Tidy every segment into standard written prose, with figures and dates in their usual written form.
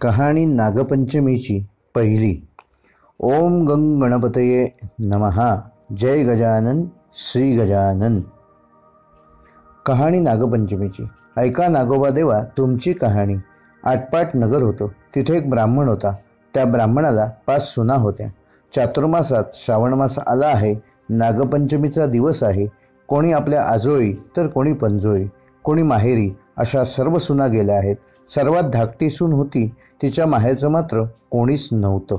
कहाणी नागपंचमीची पहिली। ओम गंग गणपतये नमः। जय गजानन श्री गजानन। कहाणी नागपंचमीची। ऐका नागोबा देवा तुमची कहाणी। आटपाट नगर होतं, तिथे एक ब्राह्मण होता। त्या ब्राह्मणाला 5 सुना होत्या। चातुर्मासात श्रावण मास आला आहे, नागपंचमीचा दिवस आहे। कोणी आपल्या आजोळी तर कोणी पंजोळी, कोणी माहेरी, अशा सर्व सुना गेल्या आहेत। सर्वात धाकटी सून होती, तिच्या माहेरचं मात्र कोणीच नव्हतं।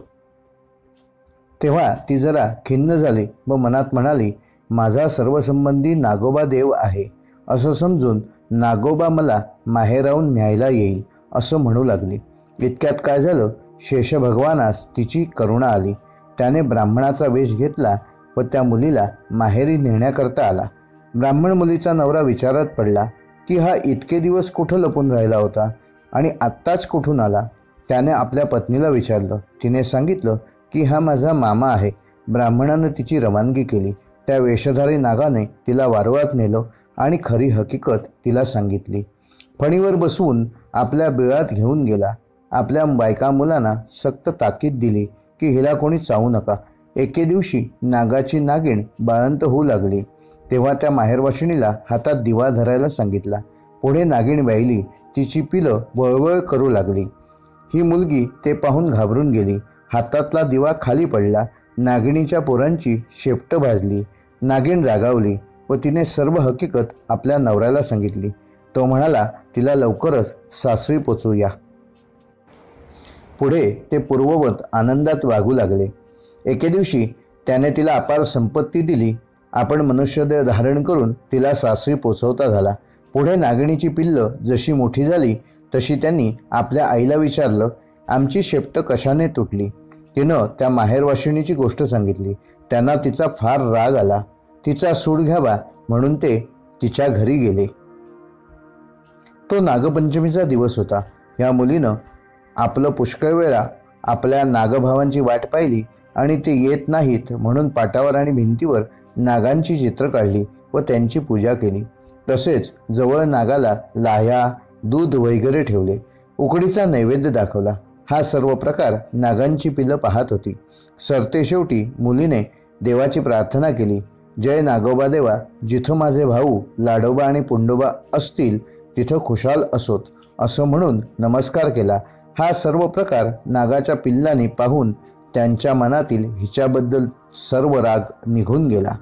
तेव्हा ती जरा खिन्न झाली व मनात म्हणाली, माझा सर्वसंबंधी नागोबा देव आहे असं समजून नागोबा मला माहेराहून न्यायला येईल असं म्हणू लागली। इतक्यात काय झालं, शेषभगवानास तिची करुणा आली। त्याने ब्राह्मणाचा वेश घेतला व त्या मुलीला माहेरी नेण्याकरता आला। ब्राह्मण मुलीचा नवरा विचारात पडला की हा इतके दिवस कुठं लपून राहिला होता आणि आत्ताच कुठून आला। त्याने आपल्या पत्नीला विचारलं। तिने सांगितलं की हा माझा मामा आहे। ब्राह्मणानं तिची रवानगी केली। त्या वेषधारी नागाने तिला वारुळात नेलं आणि खरी हकीकत तिला सांगितली। फणीवर बसवून आपल्या बिळात घेऊन गेला। आपल्या बायका मुलांना सक्त ताकीद दिली की हिला कोणी चावू नका। एके दिवशी नागाची नागिण बाळंत होऊ लागली, तेव्हा त्या माहेरवाशिणीला हातात दिवा धरायला सांगितला। पुढे नागिण व्यायली, तिची पिलं वळवळ करू लागली। ही मुलगी ते पाहून घाबरून गेली। हातातला दिवा खाली पडला। नागिणीच्या पोरांची शेपटं भाजली। नागिण रागावली व तिने सर्व हकीकत आपल्या नवऱ्याला सांगितली। तो म्हणाला, तिला लवकरच सासरी पोचवूया। पुढे ते पूर्ववत आनंदात वागू लागले। एके दिवशी त्याने तिला अपार संपत्ती दिली। आपण मनुष्यदेह धारण करून तिला सासरी पोचवता झाला। पुढे नागिणीची पिल्लं जशी मोठी झाली तशी त्यांनी आपल्या आईला विचारलं, आमची शेपटं कशाने तुटली। तिनं त्या माहेरवाशिणीची गोष्ट सांगितली। त्यांना तिचा फार राग आला। तिचा सूड घ्यावा म्हणून ते तिच्या घरी गेले। तो नागपंचमीचा दिवस होता। या मुलीनं आपलं पुष्कळ वेळा आपल्या नागभावांची वाट पाहिली आणि ते येत नाहीत म्हणून पाटावर आणि भिंतीवर नागांची चित्र काढली व त्यांची पूजा केली। तसेच जवळ नागाला लाह्या, दूध वगैरे ठेवले। उकडीचा नैवेद्य दाखवला। हा सर्व प्रकार नागांची पिलं पाहत होती। सरतेशेवटी मुलीने देवाची प्रार्थना केली, जय नागोबा देवा, जिथं माझे भाऊ लाडोबा आणि पुंडोबा असतील तिथं खुशाल असोत असं म्हणून नमस्कार केला। हा सर्व प्रकार नागाच्या पिल्लांनी पाहून त्यांच्या मनातील हिच्याबद्दल सर्व राग निघून गेला।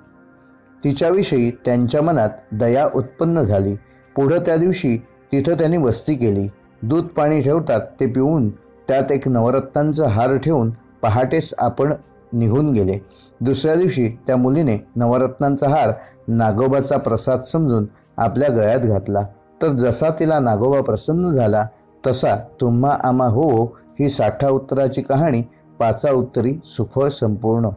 तिच्याविषयी त्यांच्या मनात दया उत्पन्न झाली। पुढं त्या दिवशी तिथं त्यांनी वस्ती केली। दूध पाणी ठेवतात ते पिऊन त्यात एक नवरत्नांचा हार ठेवून पहाटेस आपण निघून गेले। दुसऱ्या दिवशी त्या मुलीने नवरत्नांचा हार नागोबाचा प्रसाद समजून आपल्या गळ्यात घातला। तर जसा तिला नागोबा प्रसन्न झाला तसा तुम्हा आम्हा हो ही 60 उत्तराची कहाणी 5 उत्तरी सुफळ संपूर्ण।